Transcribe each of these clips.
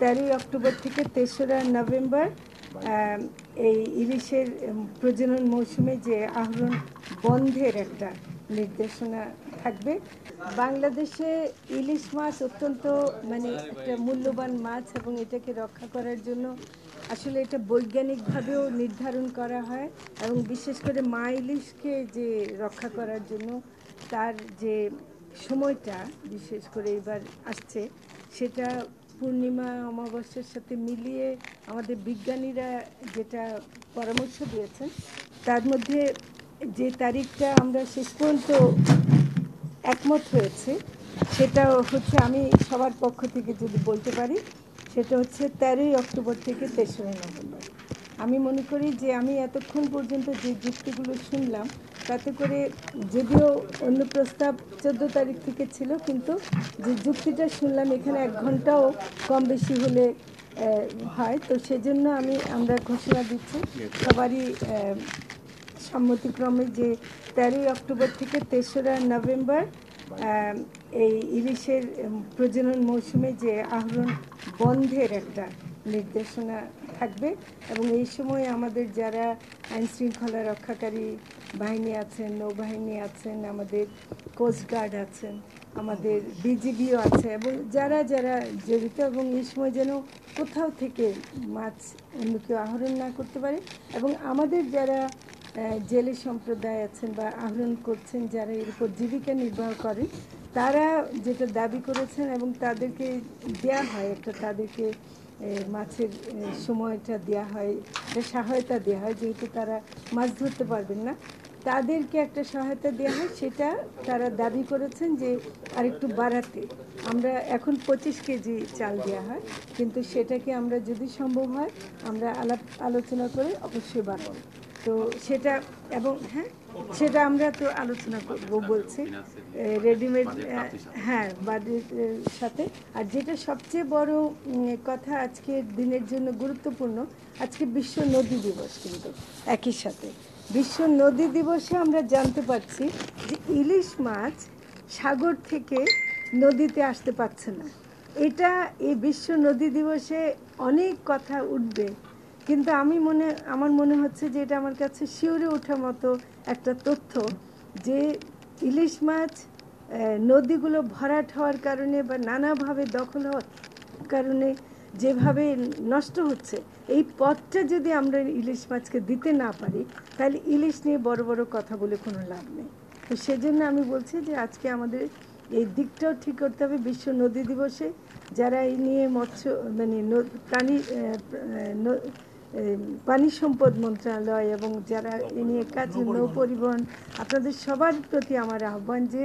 13ই October থেকে 3রা November এই ইলিশের প্রজনন মৌসুমে যে আহরণ বন্ধের একটা নির্দেশনা থাকবে। বাংলাদেশে ইলিশ মাছ অত্যন্ত একটা মূল্যবান মাছ এবং এটাকে রক্ষা করার জন্য আসলে এটা বৈজ্ঞানিকভাবেও নির্ধারণ করা হয় এবং বিশেষ করে মা ইলিশকে যে রক্ষা করার জন্য তার যে সময়টা বিশেষ করে এবার আসছে সেটা পূর্ণিমা অমাবস্যার সাথে মিলিয়ে আমাদের বিজ্ঞানীরা যেটা পরামর্শ দিয়েছেন তার মধ্যে যে তারিখটা আমরা শেষ পর্যন্ত একমত হয়েছে সেটা হচ্ছে, আমি সবার পক্ষ থেকে যদি বলতে পারি, সেটা হচ্ছে 13ই অক্টোবর থেকে 3রা নভেম্বর। আমি মনে করি যে আমি এতক্ষণ পর্যন্ত যে যুক্তিগুলো শুনলাম তাতে করে যদিও অন্য প্রস্তাব 14 তারিখ থেকে ছিল, কিন্তু যে যুক্তিটা শুনলাম এখানে 1 ঘন্টাও কম বেশি হলে হয়, তো সেজন্য আমরা ঘোষণা দিচ্ছি সবারই সম্মতিক্রমে যে 13ই অক্টোবর থেকে 3রা নভেম্বর এই ইলিশের প্রজনন মৌসুমে যে আহরণ বন্ধের একটা নির্দেশনা থাকবে এবং এই সময় আমাদের যারা আইনশৃঙ্খলা রক্ষাকারী বাহিনী আছেন, নৌবাহিনী আছেন, আমাদের কোস্টগার্ড আছেন, আমাদের বিজিবিও আছে এবং যারা যারা জড়িত, এবং এই সময় যেন কোথাও থেকে মাছ অন্য কেউ আহরণ না করতে পারে এবং আমাদের যারা জেলে সম্প্রদায় আছেন বা আহরণ করছেন, যারা এর উপর জীবিকা নির্বাহ করেন, তারা যেটা দাবি করেছেন এবং তাদেরকে দেয়া হয় একটা, তাদেরকে মাছের সময়টা দেয়া হয়, একটা সহায়তা দেওয়া হয়, যেহেতু তারা মাছ ধরতে পারবেন না, তাদেরকে একটা সহায়তা দেওয়া হয়। সেটা তারা দাবি করেছেন যে আরেকটু বাড়াতে, আমরা এখন 25 কেজি চাল দেওয়া হয়, কিন্তু সেটাকে আমরা যদি সম্ভব হয় আমরা আলোচনা করে অবশ্যই বাড়াবো। তো সেটা এবং সেটা আমরা তো আলোচনা করব বলছি রেডিমেড, হ্যাঁ, বাজেটের সাথে। আর যেটা সবচেয়ে বড় কথা আজকের দিনের জন্য গুরুত্বপূর্ণ, আজকে বিশ্ব নদী দিবস, কিন্তু একই সাথে বিশ্ব নদী দিবসে আমরা জানতে পারছি যে ইলিশ মাছ সাগর থেকে নদীতে আসতে পারছে না। এটা এই বিশ্ব নদী দিবসে অনেক কথা উঠবে, কিন্তু আমার মনে হচ্ছে যে এটা আমার কাছে শিউরে ওঠার মতো একটা তথ্য যে ইলিশ মাছ নদীগুলো ভরাট হওয়ার কারণে বা নানাভাবে দখল হওয়ার কারণে যেভাবে নষ্ট হচ্ছে, এই পথটা যদি আমরা ইলিশ মাছকে দিতে না পারি তাহলে ইলিশ নিয়ে বড় বড় কথা বলে কোনো লাভ নেই। তো সেজন্য আমি বলছি যে আজকে আমাদের এই দিকটাও ঠিক করতে হবে। বিশ্ব নদী দিবসে যারা এই নিয়ে পানি সম্পদ মন্ত্রণালয় এবং যারা এ নিয়ে কাজ, নৌ পরিবহন, আপনাদের সবার প্রতি আমার আহ্বান যে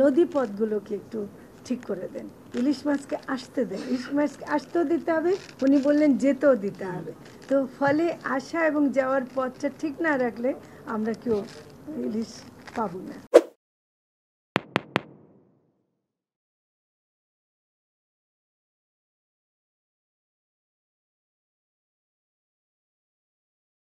নদী পথগুলোকে একটু ঠিক করে দেন, ইলিশ মাছকে আসতে দেন, ইলিশ মাছকে আসতেও দিতে হবে, উনি বললেন যেতেও দিতে হবে। তো ফলে আসা এবং যাওয়ার পথটা ঠিক না রাখলে আমরা কেউ ইলিশ পাবো না।